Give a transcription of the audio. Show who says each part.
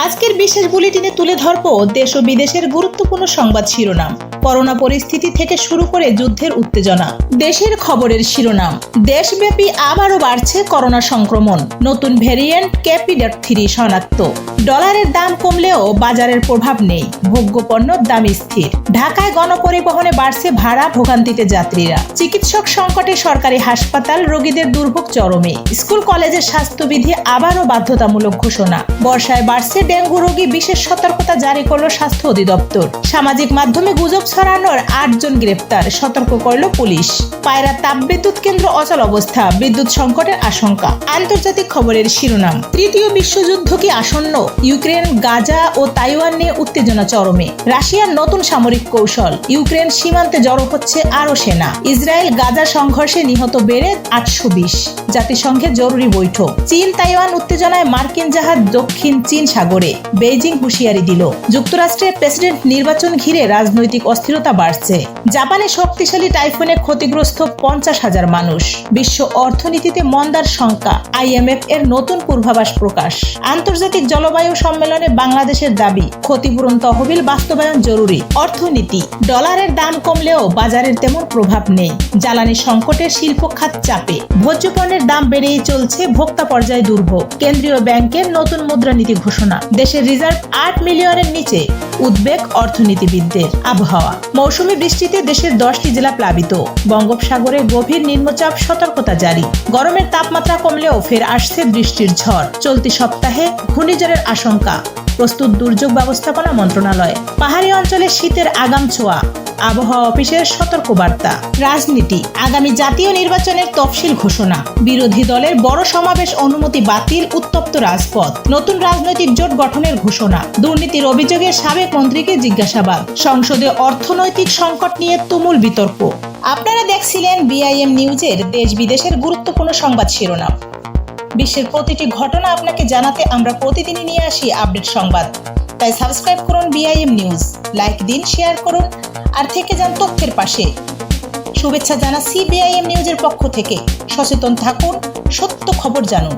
Speaker 1: আজকের বিশেষ বুলেটিনে তুলে ধরব দেশ ও বিদেশের গুরুত্বপূর্ণ সংবাদ শিরোনাম। করোনা পরিস্থিতি থেকে শুরু করে যুদ্ধের উত্তেজনা। দেশের খবরের শিরোনাম। দেশব্যাপী আবারও বাড়ছে করোনা সংক্রমণ, নতুন ভ্যারিয়েন্ট KP.3 শনাক্ত। ডলারের দাম কমলেও বাজারের প্রভাব নেই, ভোগ্যপণ্যের দাম স্থির। ঢাকায় গণপরিবহনে বাড়ছে ভাড়া, ভোগান্তিতে যাত্রীরা। চিকিৎসক সংকটে সরকারি হাসপাতাল, রোগীদের দুর্ভোগ চরমে। স্কুল কলেজের স্বাস্থ্যবিধি আবারও বাধ্যতামূলক ঘোষণা। বর্ষায় বাড়ছে ডেঙ্গু রোগী, বিশেষ সতর্কতা জারি করল স্বাস্থ্য অধিদপ্তর। সামাজিক মাধ্যমে গুজব ছড়ানোর 8 জন গ্রেপ্তার, সতর্ক করল পুলিশ। পায়রা তাপবিদ্যুৎ কেন্দ্র অচল অবস্থা, বিদ্যুৎ সংকটের আশঙ্কা। আন্তর্জাতিক খবরের শিরোনাম। তৃতীয় বিশ্বযুদ্ধ কি আসন্ন? ইউক্রেন, গাজা ও তাইওয়ান নিয়ে উত্তেজনা চরমে। রাশিয়ার নতুন সামরিক কৌশল। ইউক্রেন সীমান্তে জড়ো হচ্ছে আরও সেনা। ইসরায়েল গাজা সংঘর্ষে নিহত বেড়ে 820। জাতিসংঘে জরুরি বৈঠক। চীন তাইওয়ান উত্তেজনায় মার্কিন জাহাজ দক্ষিণ চীন সাগরে, বেইজিং হুঁশিয়ারি দিল। যুক্তরাষ্ট্রের প্রেসিডেন্ট নির্বাচন ঘিরে রাজনৈতিক অস্থিরতা বাড়ছে। জাপানে শক্তিশালী টাইফুনে ক্ষতিগ্রস্ত 50,000 মানুষ। বিশ্ব অর্থনীতিতে মন্দার শঙ্কা, IMF এর নতুন পূর্বাভাস প্রকাশ। আন্তর্জাতিক জলবায়ু সম্মেলনে বাংলাদেশের দাবি, ক্ষতিপূরণ তহবিল বাস্তবায়ন জরুরি। অর্থনীতি। ডলারের দাম কমলেও বাজারের তেমন প্রভাব নেই। জ্বালানি সংকটে শিল্প খাত চাপে। ভোজ্য পণ্যের দাম বেড়েই চলছে, ভোক্তা পর্যায়ে দুর্ভোগ। কেন্দ্রীয় ব্যাংকের নতুন মুদ্রানীতি ঘোষণা। দেশের রিজার্ভ 8 মিলিয়নের নিচে, উদ্বেগ অর্থনীতিবিদদের। আবহাওয়া। মৌসুমী বৃষ্টিতে দেশের 10টি জেলা প্লাবিত। বঙ্গোপসাগরে গভীর নিম্নচাপ, সতর্কতা জারি। গরমের তাপমাত্রা কমলেও ফের আসছে বৃষ্টির ঝড়। চলতি সপ্তাহে ঘূর্ণিঝড়ের আশঙ্কা, প্রস্তুত দুর্যোগ ব্যবস্থাপনা মন্ত্রণালয়। পাহাড়ি অঞ্চলে শীতের আগাম ছোঁয়া, আবহাওয়া অফিসের সতর্কবার্তা। রাজনীতি। আগামী জাতীয় নির্বাচনের তফসিল ঘোষণা। বিরোধী দলের বড় সমাবেশ অনুমতি বাতিল, উত্তপ্ত রাজপথ। নতুন রাজনৈতিক জোট গঠনের ঘোষণা। দুর্নীতির অভিযোগে সাবেক মন্ত্রীকে জিজ্ঞাসাবাদ। সংসদে অর্থনৈতিক সংকট নিয়ে তুমুল বিতর্ক। আপনারা দেখছিলেন BIM নিউজের দেশ বিদেশের গুরুত্বপূর্ণ সংবাদ শিরোনাম। বিশ্বের প্রতিটি ঘটনা আপনাকে জানাতে আমরা প্রতিদিনই নিয়ে আসি আপডেট সংবাদ। তাই সাবস্ক্রাইব করুন BIM নিউজ, লাইক দিন, শেয়ার করুন, আর থেকে যান তথ্যের পাশে। শুভেচ্ছা জানাচ্ছি BIM নিউজের পক্ষ থেকে। সচেতন থাকুন, সত্য খবর জানুন।